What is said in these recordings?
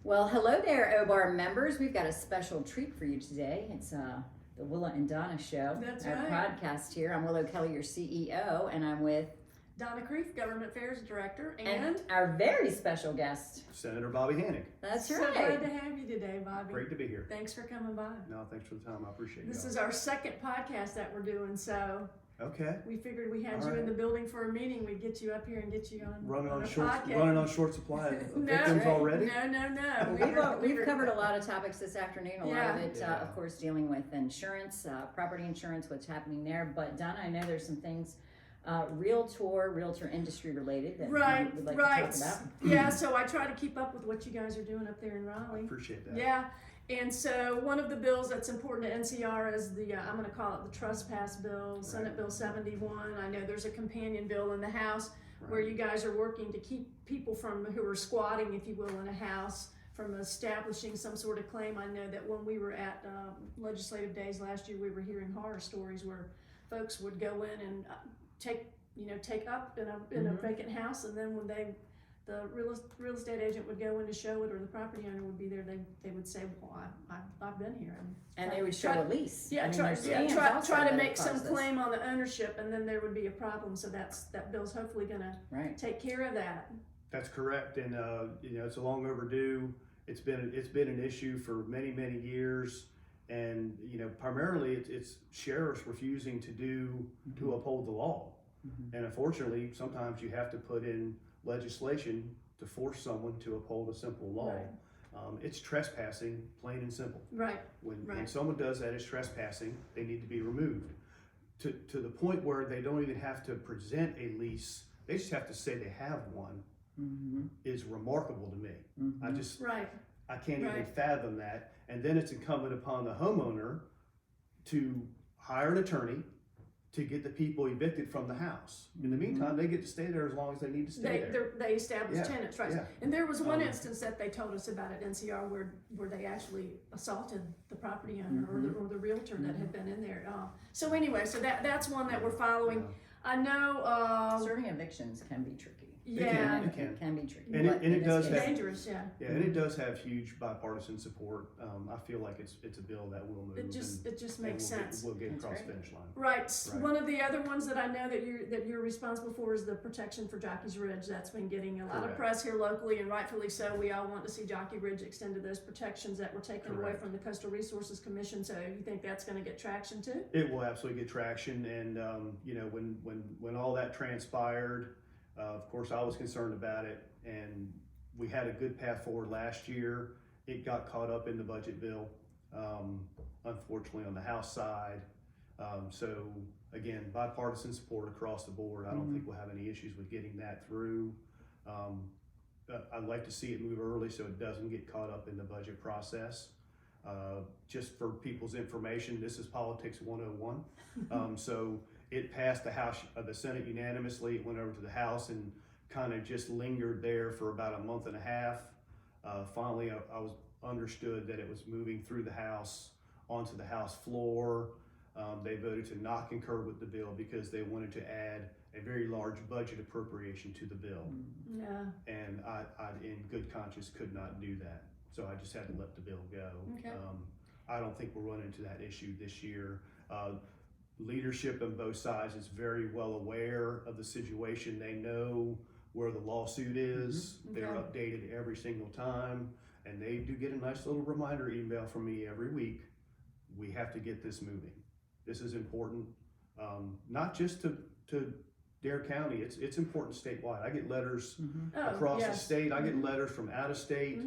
Well, hello there, OBAR members. We've got a special treat for you today. It's the Willo and Donna show. That's our right. podcast here. I'm Willo Kelly, your CEO, and I'm with Donna Creef, Government Affairs Director, and our very special guest, Senator Bobby Hanig. That's so right. glad to have you today, Bobby. Great to be here. Thanks for coming by. No, thanks for the time. I appreciate it. This is our second podcast that we're doing, so okay. we figured we had All you in right. the building for a meeting. We'd get you up here and get you on Running on on a short, podcast. running on short supply of No, victims right. already. No. We've covered a lot of topics this afternoon. A lot of it, Yeah. of course, dealing with insurance, property insurance, what's happening there. But Donna, I know there's some things realtor industry related that Right, you would like right. to talk about. Yeah, so I try to keep up with what you guys are doing up there in I Raleigh. appreciate that. Yeah, and so one of the bills that's important to NCR is the, I'm gonna call it the trespass bill, Senate Right. Bill 71. I know there's a companion bill in the House Right. where you guys are working to keep people from, who are squatting, if you will, in a house from establishing some sort of claim. I know that when we were at legislative days last year, we were hearing horror stories where folks would go in and take up in a vacant house, and then when the real estate agent would go in to show it, or the property owner would be there, they would say, well, I've been here. And they would show a lease. Yeah, I mean, try there's scams also to that make some cause this. claim on the ownership, and then there would be a problem. So that bill's hopefully gonna Right. take care of that. That's correct, and it's a long overdue. It's been an issue for many years, and primarily it's sheriffs refusing to uphold the law, and unfortunately sometimes you have to put in legislation to force someone to uphold a simple law. Right. It's trespassing, plain and simple. Right. When Right. someone does that, it's trespassing. They need to be removed to the point where they don't even have to present a lease. They just have to say they have one. Is remarkable to me. I can't even Right. fathom that. And then it's incumbent upon the homeowner to hire an attorney to get the people evicted from the house. In the meantime, they get to stay there as long as they need to stay there. They establish Yeah, tenants, right? yeah. And there was one instance that they told us about at NCR where they actually assaulted the property owner or the realtor that had been in there. So anyway, so that's one that we're following. Yeah. I know. Serving evictions can be tricky. Yeah. It can. It can be tricky. And But it in this does case- have- Dangerous, yeah. Yeah, and it does have huge bipartisan support. I feel like it's a bill that will move. It just and makes sense. We'll get That's across the right. finish line. Right. Right. One of the other ones that I know that you're responsible for is the protection for Jockey's Ridge. That's been getting a lot of Correct. press here locally, and rightfully so. We all want to see Jockey Ridge extended those protections that were taken away Correct. from the Coastal Resources Commission. So you think that's going to get traction too? It will absolutely get traction, and when all that transpired, of course I was concerned about it, and we had a good path forward last year. It got caught up in the budget bill, unfortunately on the House side. So again, bipartisan support across the board. I don't think we'll have any issues with getting that through. I'd like to see it move early so it doesn't get caught up in the budget process. Just for people's information, this is politics 101. So it passed the Senate unanimously. It went over to the House and kind of just lingered there for about a month and a half. Finally, I was understood that it was moving through the House onto the House floor. They voted to not concur with the bill because they wanted to add a very large budget appropriation to the bill. Yeah. And I in good conscience could not do that. So I just had to let the bill go. Okay. I don't think we'll run into that issue this year. Leadership on both sides is very well aware of the situation. They know where the lawsuit is. They're updated every single time. And they do get a nice little reminder email from me every week. We have to get this moving. This is important, not just to Dare County, it's important statewide. I get letters across the state. I get letters from out of state.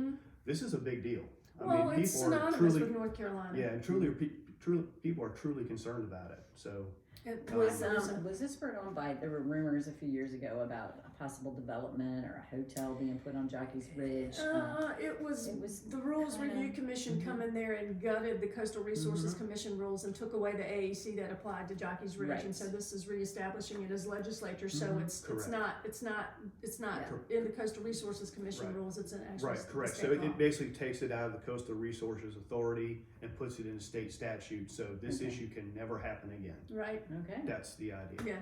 This is a big deal. Well, it's synonymous with North Carolina. Yeah, and truly people are truly concerned about it. So Was this spurred on by, there were rumors a few years ago about a possible development or a hotel being put on Jockey's Ridge? It was the Rules Review Commission come in there and gutted the Coastal Resources Commission rules and took away the AEC that applied to Jockey's Ridge, Right. and so this is reestablishing it as legislature. So it's Correct. not Yeah. in the Coastal Resources Commission Right. rules. It's an actual correct. state So law. it basically takes it out of the Coastal Resources Authority and puts it in a state statute. So this issue can never happen again. Right. Okay, That's the idea. Yeah.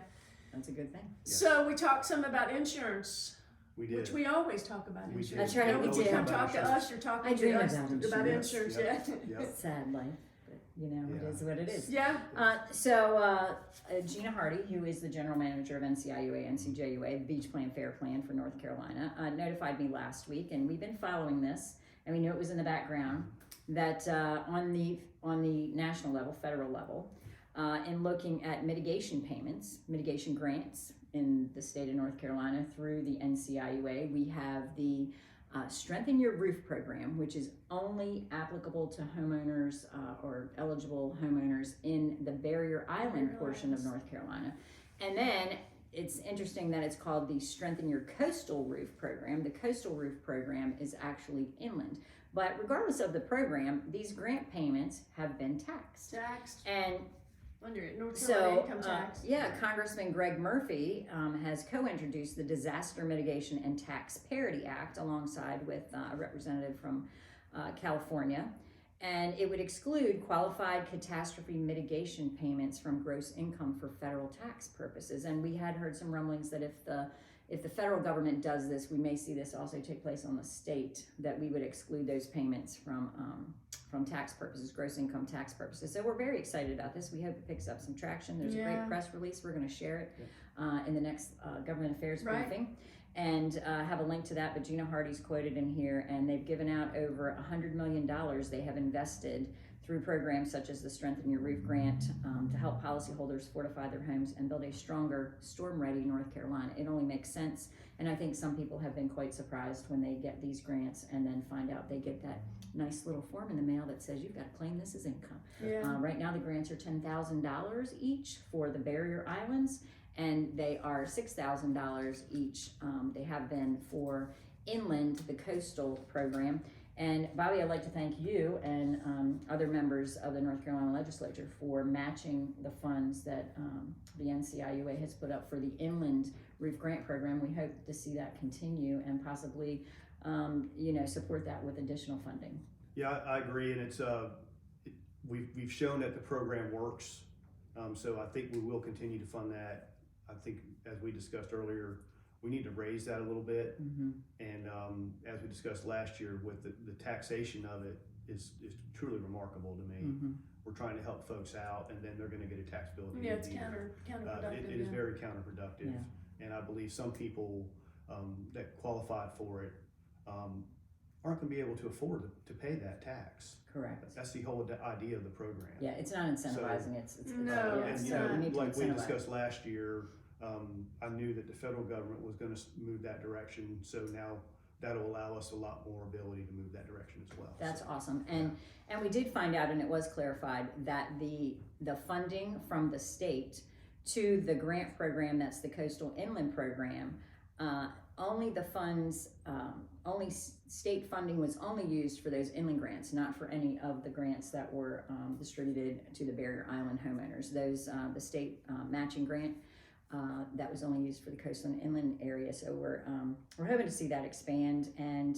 that's a good thing. Yes. So we talked some about insurance. We did. Which we always talk about We insurance. did. That's right, You know, we when you did. come talk to us, you're I talking dream to us about about insurance. insurance, Yep. yeah. Yep. Sad life, but you know, it Yeah. is what it is. Yeah, So Gina Hardy, who is the general manager of NCIUA, NCJUA, the Beach Plan Fair Plan for North Carolina, notified me last week, and we've been following this, and we knew it was in the background, that on the national level, federal level, in looking at mitigation payments, mitigation grants in the state of North Carolina through the NCIUA, we have the Strengthen Your Roof program, which is only applicable to homeowners or eligible homeowners in the Barrier Island portion of North Carolina. And then it's interesting that it's called the Strengthen Your Coastal Roof program. The coastal roof program is actually inland. But regardless of the program, these grant payments have been taxed. And under North Carolina income tax. Congressman Greg Murphy has co-introduced the Disaster Mitigation and Tax Parity Act alongside with a representative from California, and it would exclude qualified catastrophe mitigation payments from gross income for federal tax purposes. And we had heard some rumblings that if the federal government does this, we may see this also take place on the state, that we would exclude those payments from tax purposes, gross income tax purposes. So we're very excited about this. We hope it picks up some traction. There's a great press release. We're going to share it in the next government affairs briefing and have a link to that. But Gina Hardy's quoted in here, and they've given out over $100 million they have invested through programs such as the Strengthen Your Roof grant to help policyholders fortify their homes and build a stronger, storm-ready North Carolina. It only makes sense, and I think some people have been quite surprised when they get these grants and then find out they get that nice little form in the mail that says you've got to claim this as income. Right now the grants are $10,000 each for the Barrier Islands, and they are $6,000 each. They have been for inland, the coastal program. And Bobby, I'd like to thank you and other members of the North Carolina legislature for matching the funds that the NCIUA has put up for the inland roof grant program. We hope to see that continue and possibly, support that with additional funding. Yeah, I agree, and it's we've shown that the program works, so I think we will continue to fund that. I think, as we discussed earlier, we need to raise that a little bit, and as we discussed last year, with the taxation of it is truly remarkable to me. We're trying to help folks out, and then they're going to get a tax bill. Yeah, it's counterproductive. It is very counterproductive, and I believe some people that qualified for it aren't going to be able to afford to pay that tax. Correct. That's the whole idea of the program. Yeah, it's not incentivizing. It's and we like we discussed last year, I knew that the federal government was going to move that direction, so now that'll allow us a lot more ability to move that direction as well. That's awesome. And we did find out, and it was clarified, that the funding from the state to the grant program, that's the Coastal Inland Program, only the funds, only state funding was only used for those inland grants, not for any of the grants that were distributed to the Barrier Island homeowners. Those, the state matching grant, that was only used for the coastal and inland area. So we're hoping to see that expand. And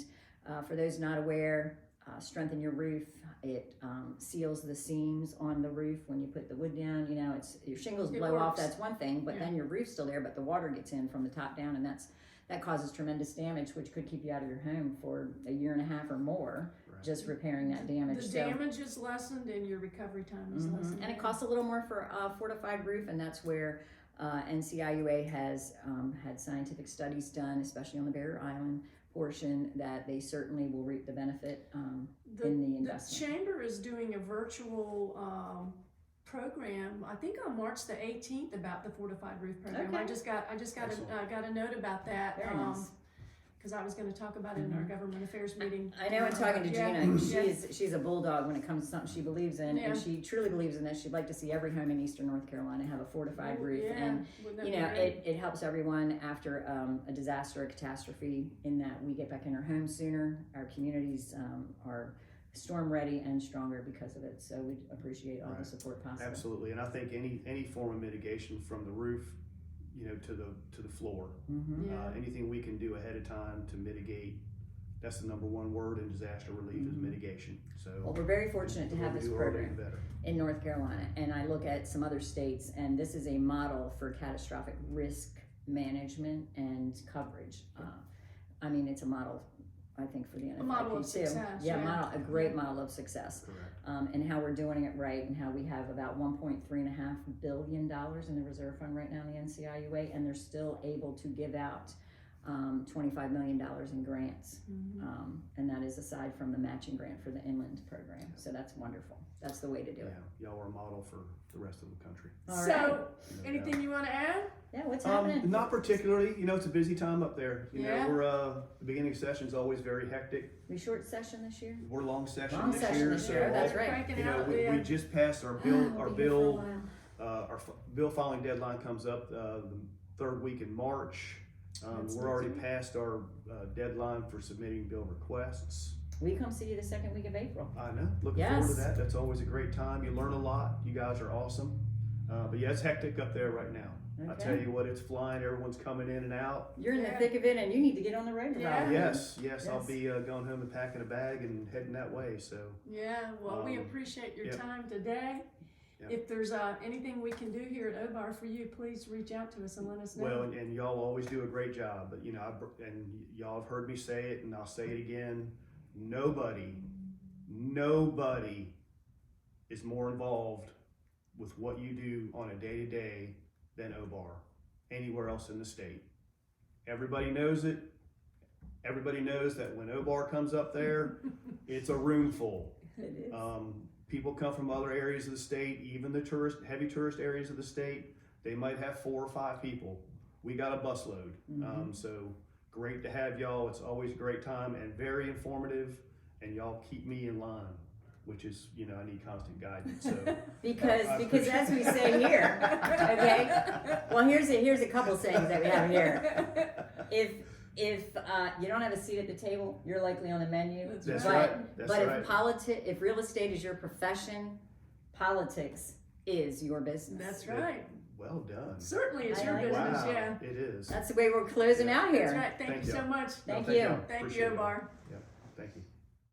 for those not aware, Strengthen Your Roof, it seals the seams on the roof when you put the wood down. You know, your shingles blow off, that's one thing, but then your roof's still there, but the water gets in from the top down, and that causes tremendous damage, which could keep you out of your home for a year and a half or more, just repairing that damage. The damage is lessened and your recovery time is lessened. And it costs a little more for a fortified roof, and that's where NCIUA has had scientific studies done, especially on the Barrier Island portion, that they certainly will reap the benefit in the investment. The chamber is doing a virtual program, I think on March the 18th, about the fortified roof program. Okay. I just got a note about that. Very nice. Because I was going to talk about it in our government affairs meeting. I know, in talking to Gina, she's a bulldog when it comes to something she believes in, and she truly believes in this. She'd like to see every home in Eastern North Carolina have a fortified roof, and it helps everyone after a disaster, a catastrophe, in that we get back in our homes sooner. Our communities are storm ready and stronger because of it. So we appreciate all the support possible. Absolutely, and I think any form of mitigation from the roof, to the floor. Anything we can do ahead of time to mitigate, that's the number one word in disaster relief is mitigation. So we're very fortunate to have this program in North Carolina, and I look at some other states, and this is a model for catastrophic risk management and coverage. I mean, it's a model, I think, for the NFIP A model of too. success, Yeah, yeah. a great model of success. Correct. And how we're doing it right, and how we have about $1.35 billion in the reserve fund right now in the NCIUA, and they're still able to give out $25 million in grants. And that is aside from the matching grant for the inland program. So that's wonderful. That's the way to do it. Yeah, y'all are a model for the rest of the country. All So, right. anything you want to add? Yeah, what's happening? Not particularly. You know, it's a busy time up there. You Yeah. know, we're the beginning of session's always very hectic. We short session this year? We're long session Long this session year. this so year, that's all- right. Cranking You know, out, we yeah. just passed our We'll bill. be Our here for a bill. while. Our bill filing deadline comes up the third week in March. That's We're already busy. past our deadline for submitting bill requests. We come see you the second week of April. I know. Looking forward to Yes. that. That's always a great time. You learn a lot. You guys are awesome. But yeah, it's hectic up there right now. I Okay. tell you what, it's flying. Everyone's coming in and out. You're in the Yeah. thick of it, and you need to get on the road. Yeah. Rob. Yes, I'll Yes. be going home and packing a bag and heading that way. So Yeah, well, we Um, appreciate your yep. time today. Yep. If there's anything we can do here at OBAR for you, please reach out to us and let us know. well, and y'all always do a great job. But you know, and y'all have heard me say it, and I'll say it again. Nobody is more involved with what you do on a day-to-day than OBAR anywhere else in the state. Everybody knows it. Everybody knows that when OBAR comes up there, it's a room full. It is. People come from other areas of the state, even the heavy tourist areas of the state. They might have 4 or 5 people. We got a busload. So great to have y'all. It's always a great time and very informative. And y'all keep me in line, which is, you know, I need constant guidance. So Because I as we say here, okay. Well, here's a couple sayings that we have here. If you don't have a seat at the table, you're likely on the menu. That's but, right. That's but right. if real estate is your profession, politics is your business. That's right. Well done. Certainly it's I your like business, Wow, yeah. it is. That's the way we're closing out That's here. right. Thank you so much. Thank No, you. y'all. Thank Appreciate you, it. Omar.